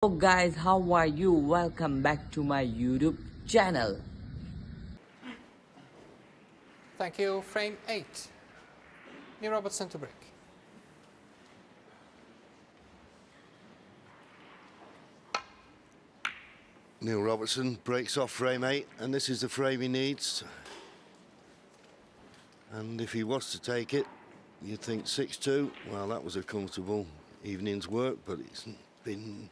Hello guys, how are you? Welcome back to my YouTube channel. Thank you. Frame 8. New Robertson to break. Neil Robertson breaks off frame 8, and this is the frame he needs. And if he was to take it, you'd think 6-2. Well, that was a comfortable evening's work, but it's been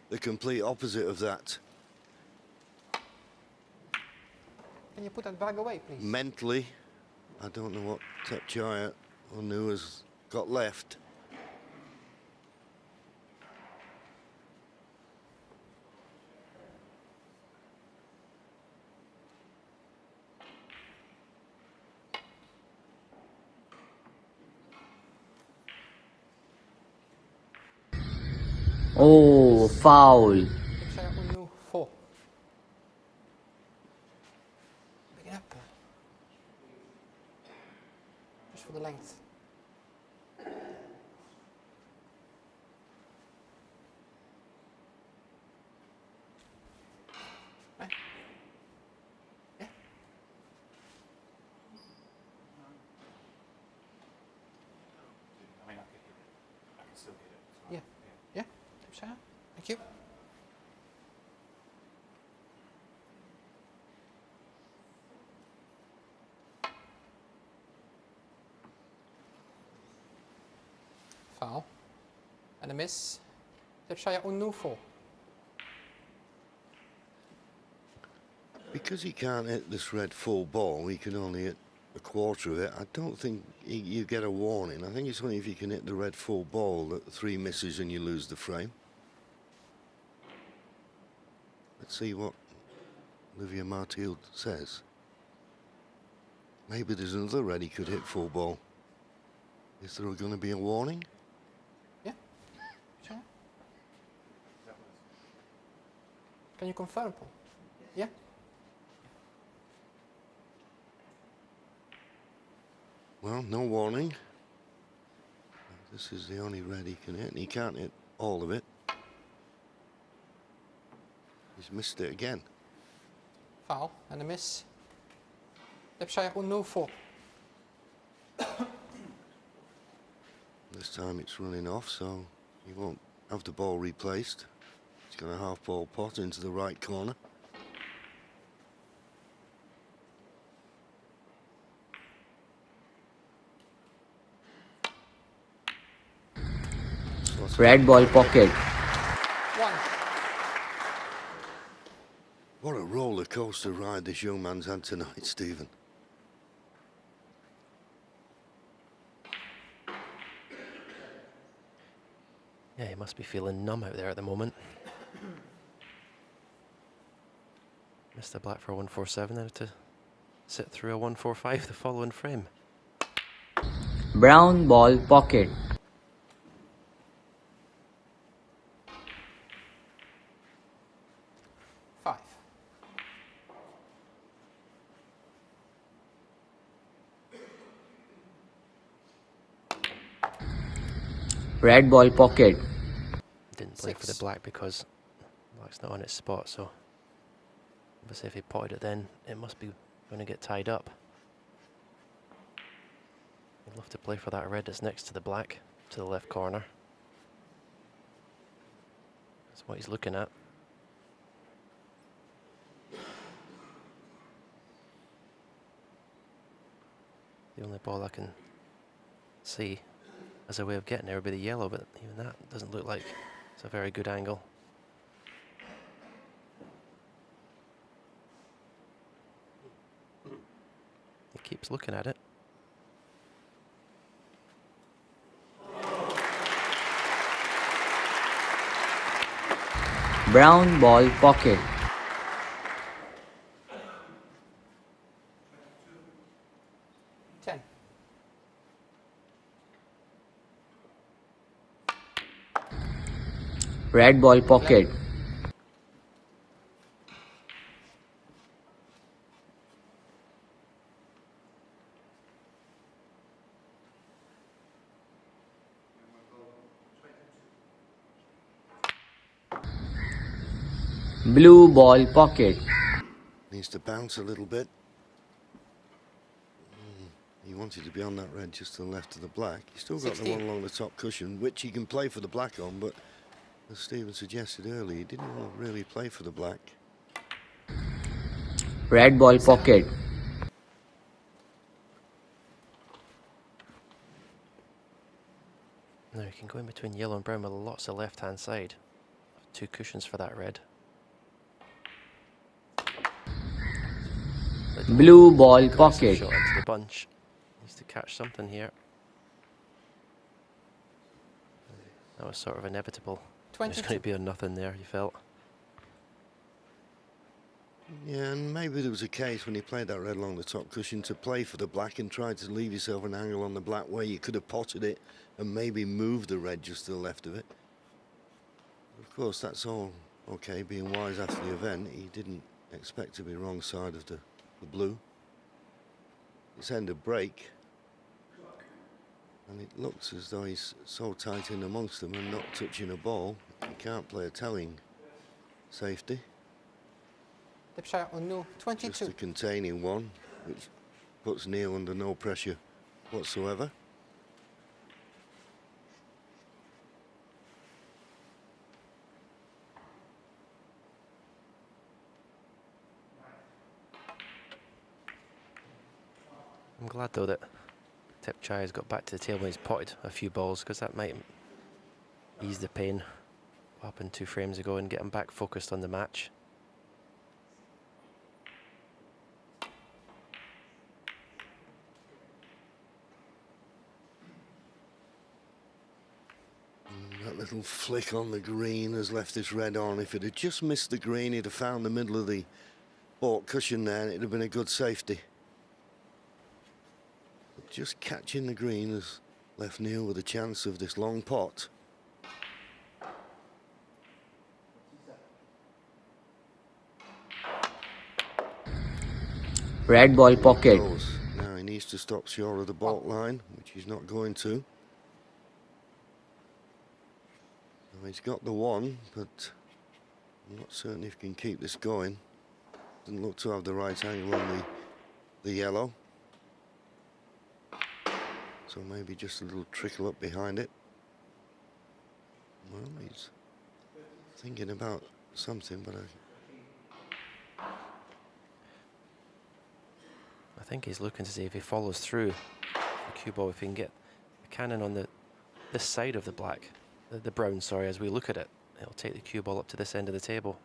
the complete opposite of that. Can you put that bag away, please? Mentally, I don't know what Thepchaiya Un-Nooh has got left. Oh, foul. Thepchaiya Un-Nooh 4. Big it up. Just for the length. Right? Yeah. I mean, I could hit it. I can still hit it. Yeah. Yeah. Thepchaiya. Thank you. Foul. And a miss. Thepchaiya Un-Nooh 4. Because he can't hit this red full ball, he can only hit a quarter of it. I don't think you get a warning. I think it's only if you can hit the red full ball that 3 misses and you lose the frame. Let's see what Olivia Martild says. Maybe there's another red he could hit full ball. Is there going to be a warning? Yeah. Thepchaiya. Can you confirm, Paul? Yeah. Well, no warning. This is the only red he can hit, and he can't hit all of it. He's missed it again. Foul. And a miss. Thepchaiya Un-Nooh 4. This time it's running off, so he won't have the ball replaced. He's got a half ball pot into the right corner. Red ball pocket. 1. What a roller coaster ride this young man's had tonight, Stephen. Yeah, he must be feeling numb out there at the moment. Mr. Black for 147, now to sit through a 145 the following frame. Brown ball pocket. 5. Red ball pocket. Didn't play for the 6. black because black's not on its spot, so obviously if he potted it then it must be going to get tied up. I'd love to play for that red that's next to the black, to the left corner. That's what he's looking at. The only ball I can see as a way of getting there would be the yellow, but even that doesn't look like it's a very good angle. He keeps looking at it. Brown ball pocket. 10. Red ball pocket. 11. Blue ball pocket. Needs to bounce a little bit. He wanted to be on that red just to the left of the black. He's still got 16. the one along the top cushion, which he can play for the black on, but as Stephen suggested earlier, he didn't want to really play for the black. Red ball pocket. Now you can go in between yellow and brown with lots of left-hand side. 2 cushions for that red. Blue ball Aggressive pocket. shot into the bunch. Needs to catch something here. That was sort of inevitable. There's 22. going to be a nothing there, you felt. Yeah, and maybe there was a case when he played that red along the top cushion to play for the black and tried to leave yourself an angle on the black where you could have potted it and maybe moved the red just to the left of it. Of course, that's all okay, being wise after the event. He didn't expect to be wrong side of the blue. It's end of break. And it looks as though he's so tight in amongst them and not touching a ball. He can't play a telling safety. Thepchaiya Un-Nooh, Just 22. a containing one, which puts Neil under no pressure whatsoever. I'm glad though that Thepchaiya's got back to the table and he's potted a few balls, because that might ease the pain what happened 2 frames ago and get him back focused on the match. That little flick on the green has left this red on. If it had just missed the green, he'd have found the middle of the baulk cushion there and it'd have been a good safety. But just catching the green has left Neil with a chance of this long pot. Red ball pocket. Now he needs to stop short of the baulk line, which he's not going to. Well, he's got the one, but I'm not certain if he can keep this going. Doesn't look to have the right angle on the yellow. So maybe just a little trickle up behind it. Well, he's thinking about something, but I think he's looking to see if he follows through the cue ball, if he can get the cannon on this side of the black, the brown, sorry, as we look at it. It'll take the cue ball up to this end of the table.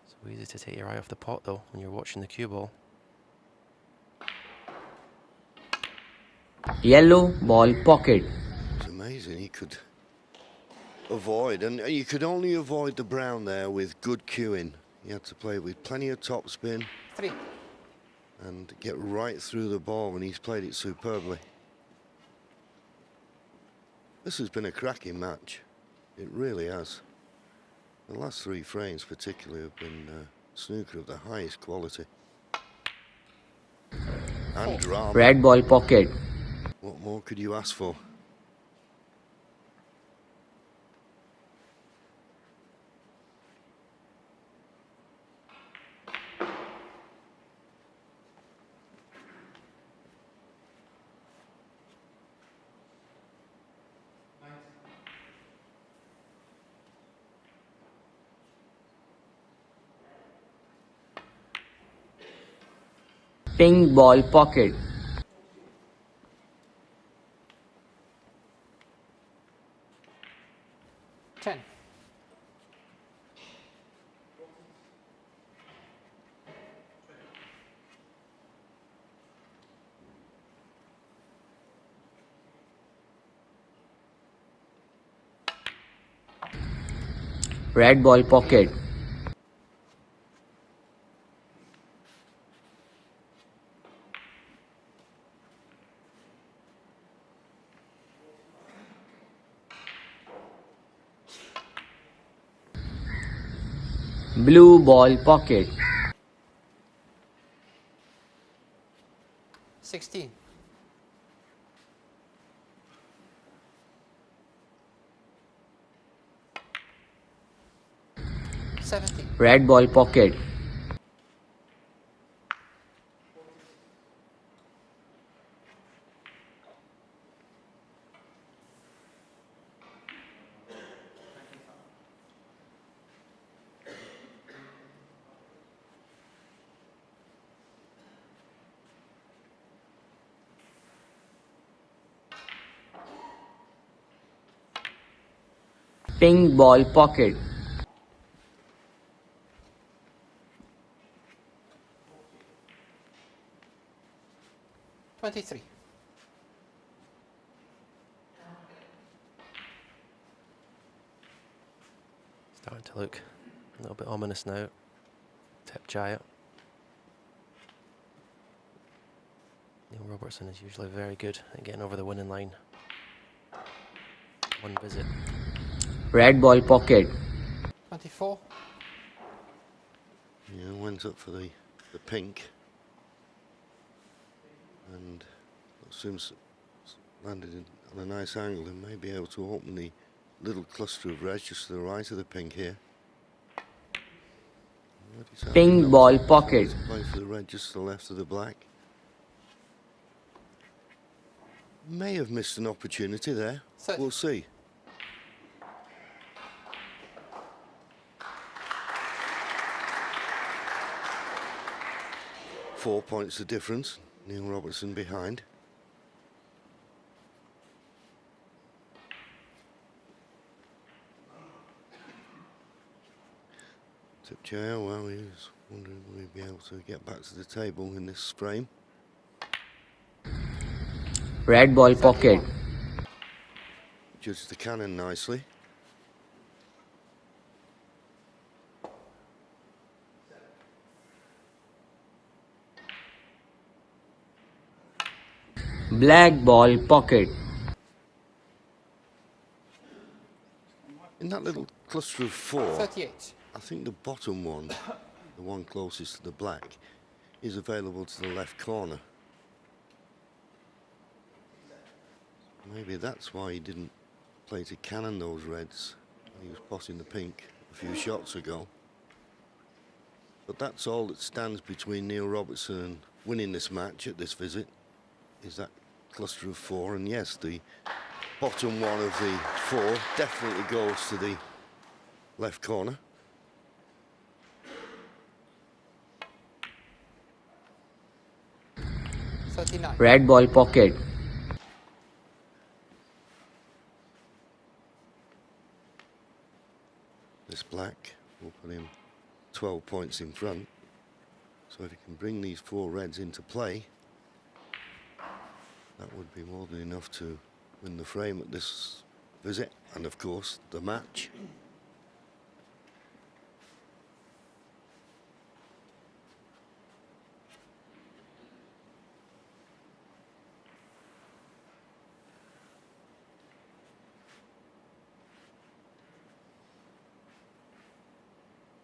So easy to take your eye off the pot though when you're watching the cue ball. Yellow ball pocket. it's amazing he could avoid, and you could only avoid the brown there with good cueing. You had to play with plenty of topspin 3. and get right through the ball, and he's played it superbly. This has been a cracking match. It really has. The last 3 frames particularly have been snooker of the highest quality. And drama. Red ball pocket. What more could you ask for? Pink ball pocket. Red ball pocket. Blue ball pocket. 16. 70. Red ball pocket. Pink ball pocket. $23. Starting to look a little bit ominous now. Thepchaiya. Neil Robertson is usually very good at getting over the winning line. One visit. Red ball pocket. 24. Yeah, went up for the pink. And seems landed on a nice angle and may be able to open the little cluster of reds just to the right of the pink here. Pink ball pocket. Play for the red just to the left of the black. May have missed an opportunity there. We'll see. Four points the difference. Neil Robertson behind. Thepchaiya, well, he was wondering will he be able to get back to the table in this frame. Red ball pocket. Judged the cannon nicely. Black ball pocket. In that little cluster of four, 38. I think the bottom one, the one closest to the black, is available to the left corner. Maybe that's why he didn't play to cannon those reds when he was potting the pink a few shots ago. But that's all that stands between Neil Robertson and winning this match at this visit, is that cluster of four. And yes, the bottom one of the four definitely goes to the left corner. Red ball pocket. This black will put him 12 points in front. So if he can bring these four reds into play, that would be more than enough to win the frame at this visit and of course the match.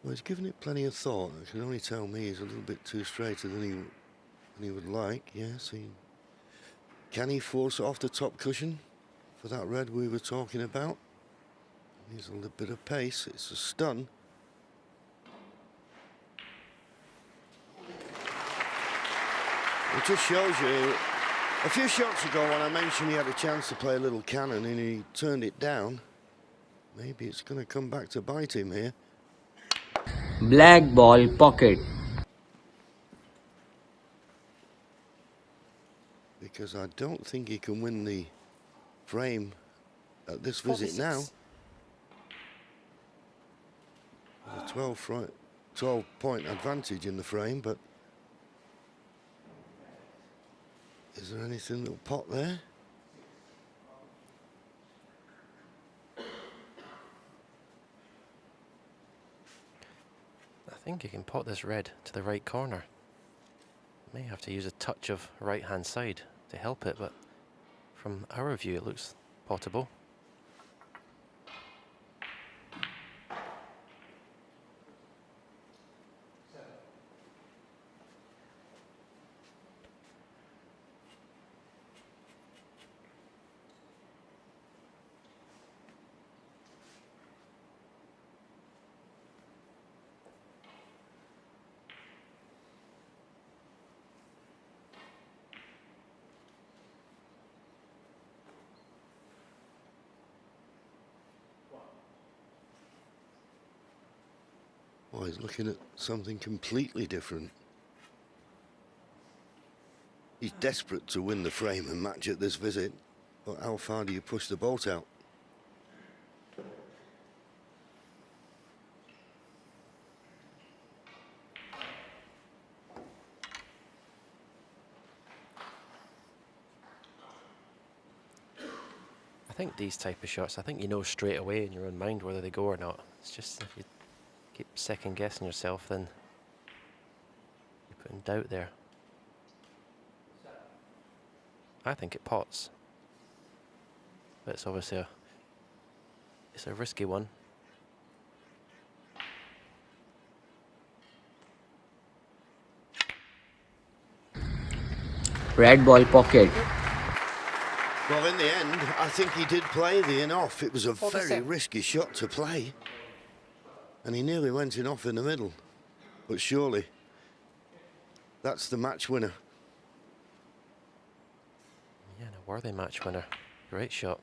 Well, he's given it plenty of thought. I can only tell me he's a little bit too straighter than he would like. Yes, can he force it off the top cushion for that red we were talking about? Needs a little bit of pace. It's a stun. It just shows you, a few shots ago when I mentioned he had a chance to play a little cannon and he turned it down, maybe it's going to come back to bite him here. Black ball pocket. Because I don't think he can win the frame at this visit now. A 12-point advantage in the frame, but is there anything that'll pop there? I think he can pot this red to the right corner. May have to use a touch of right-hand side to help it, but from our view it looks potable. Oh, he's looking at something completely different. He's desperate to win the frame and match at this visit, but how far do you push the bolt out? I think these type of shots, I think you know straight away in your own mind whether they go or not. It's just if you keep second guessing yourself, then you put in doubt there. I think it pots, but it's obviously it's a risky one. Red ball pocket. Well, in the end, I think he did play the in-off. It was a very 47. risky shot to play. And he nearly went in-off in the middle. But surely, that's the match winner. Yeah, and a worthy match winner. Great shot.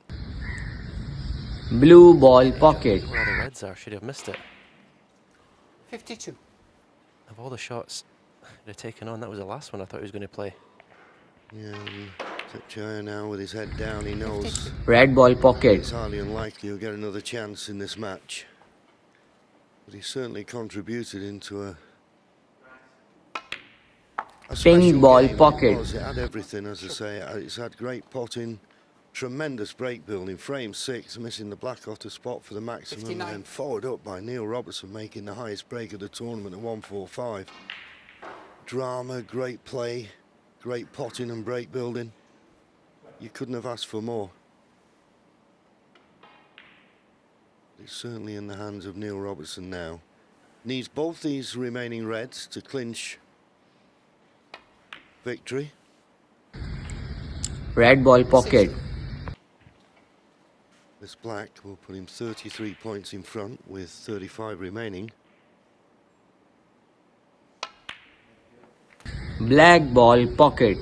Blue ball pocket. Where all the reds are, should have missed it. 52. Of all the shots they've taken on, that was the last one I thought he was going to play. Yeah, Thepchaiya now with his head down, he knows Red ball pocket. it's highly unlikely he'll get another chance in this match. But he certainly contributed into a special Pink ball game. pocket. It was. It had everything, as I say. It's had great potting, tremendous break building. Frame 6, missing the black off the spot for the maximum, 59. and then followed up by Neil Robertson making the highest break of the tournament at 145. Drama, great play, great potting and break building. You couldn't have asked for more. It's certainly in the hands of Neil Robertson now. Needs both these remaining reds to clinch victory. Red ball pocket. This black will put him 33 points in front with 35 remaining. Black ball pocket.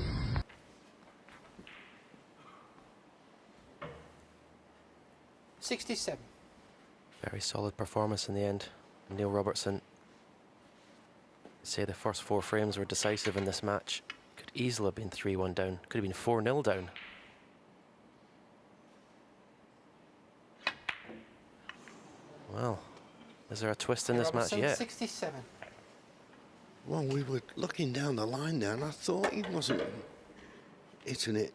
67. Very solid performance in the end. Neil Robertson. Say the first 4 frames were decisive in this match. Could easily have been 3-1 down. Could have been 4-0 down. Well, is there a twist in this match Robertson, yet? 67. Well, we were looking down the line there, and I thought he wasn't hitting it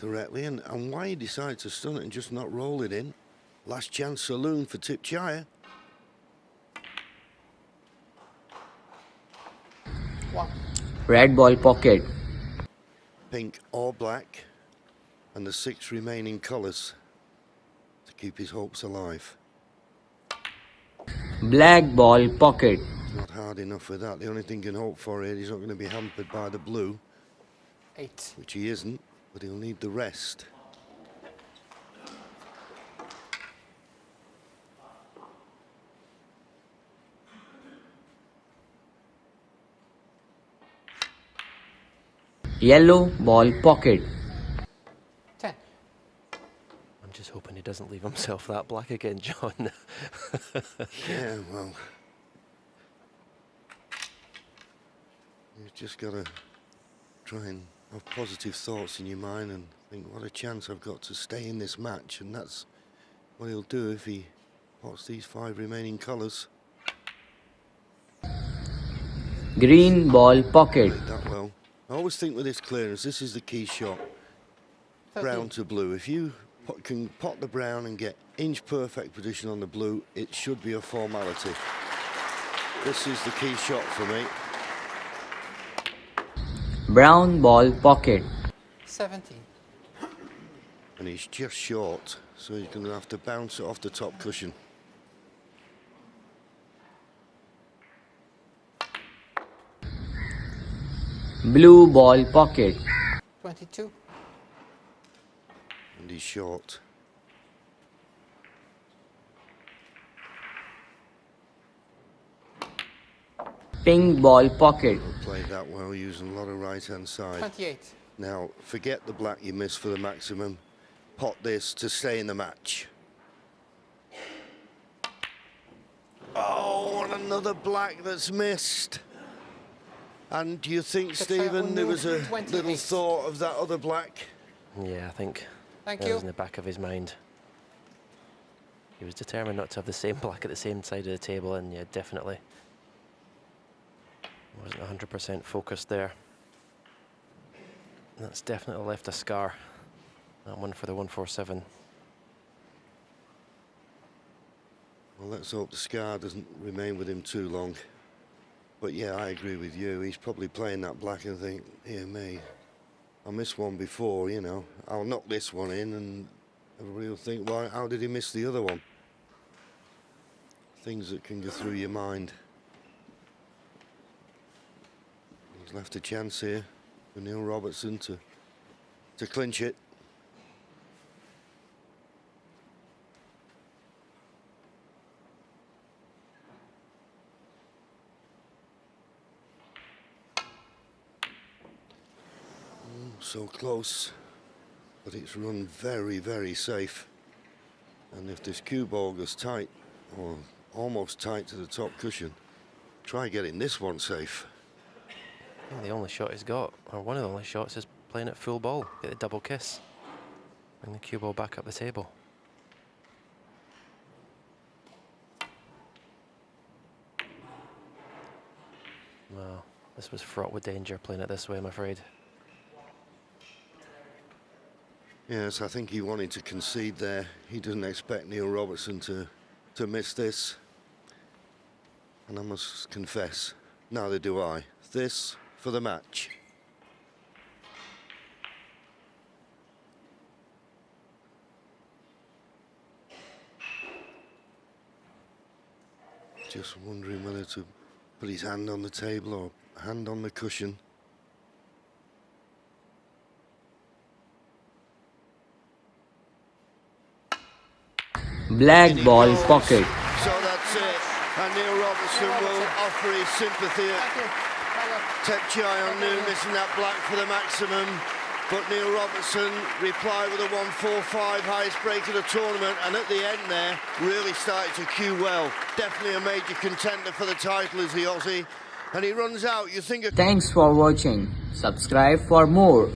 directly, and why he decided to stun it and just not roll it in. Last chance saloon for Thepchaiya. 1. Red ball pocket. Pink or black, and the 6 remaining colours to keep his hopes alive. Black ball pocket. Not hard enough with that. The only thing he can hope for is he's not going to be hampered by the blue, 8. which he isn't, but he'll need the rest. Yellow ball pocket. 10. I'm just hoping he doesn't leave himself that black again, John. Yeah, well, you've just got to try and have positive thoughts in your mind and think, what a chance I've got to stay in this match, and that's what he'll do if he pots these 5 remaining colours. Green ball pocket. Played that well. I always think with this clearance, this is the key shot. 13. Brown to blue. If you can pot the brown and get inch perfect position on the blue, it should be a formality. This is the key shot for me. Brown ball pocket. 17. And he's just short, so he's going to have to bounce it off the top cushion. Blue ball pocket. 22. And he's short. Pink ball pocket. Played that well, using a lot of right-hand side. 28. Now, forget the black you missed for the maximum. Pot this to stay in the match. Oh, what a another black that's missed. And do you think, Thepchaiya Stephen, there Un-Nooh, was a 20 little missed. thought of that other black? Yeah, I think Thank that you. was in the back of his mind. He was determined not to have the same black at the same side of the table, and yeah, definitely wasn't 100% focused there. That's definitely left a scar. That one for the 147. Well, let's hope the scar doesn't remain with him too long. But yeah, I agree with you. He's probably playing that black and think, here me, I missed one before, you know. I'll knock this one in, and everybody will think, why, how did he miss the other one? Things that can go through your mind. He's left a chance here for Neil Robertson to clinch it. So close, but it's run very, very safe. And if this cue ball goes tight, or almost tight to the top cushion, try getting this one safe. Yeah, the only shot he's got, or one of the only shots, is playing at full ball. Get the double kiss. Bring the cue ball back up the table. Well, this was fraught with danger playing it this way, I'm afraid. Yes, I think he wanted to concede there. He doesn't expect Neil Robertson to miss this. And I must confess, neither do I. This for the match. Just wondering whether to put his hand on the table or hand on the cushion. Black ball pocket. So that's it. And Neil Robertson will offer his sympathy at Thank you. Thepchaiya Un-Nooh missing that black for the maximum. But Neil Robertson replied with a 145, highest break of the tournament, and at the end there, really started to cue well. Definitely a major contender for the title is the Aussie. And he runs out, you think... Thanks for watching. Subscribe for more.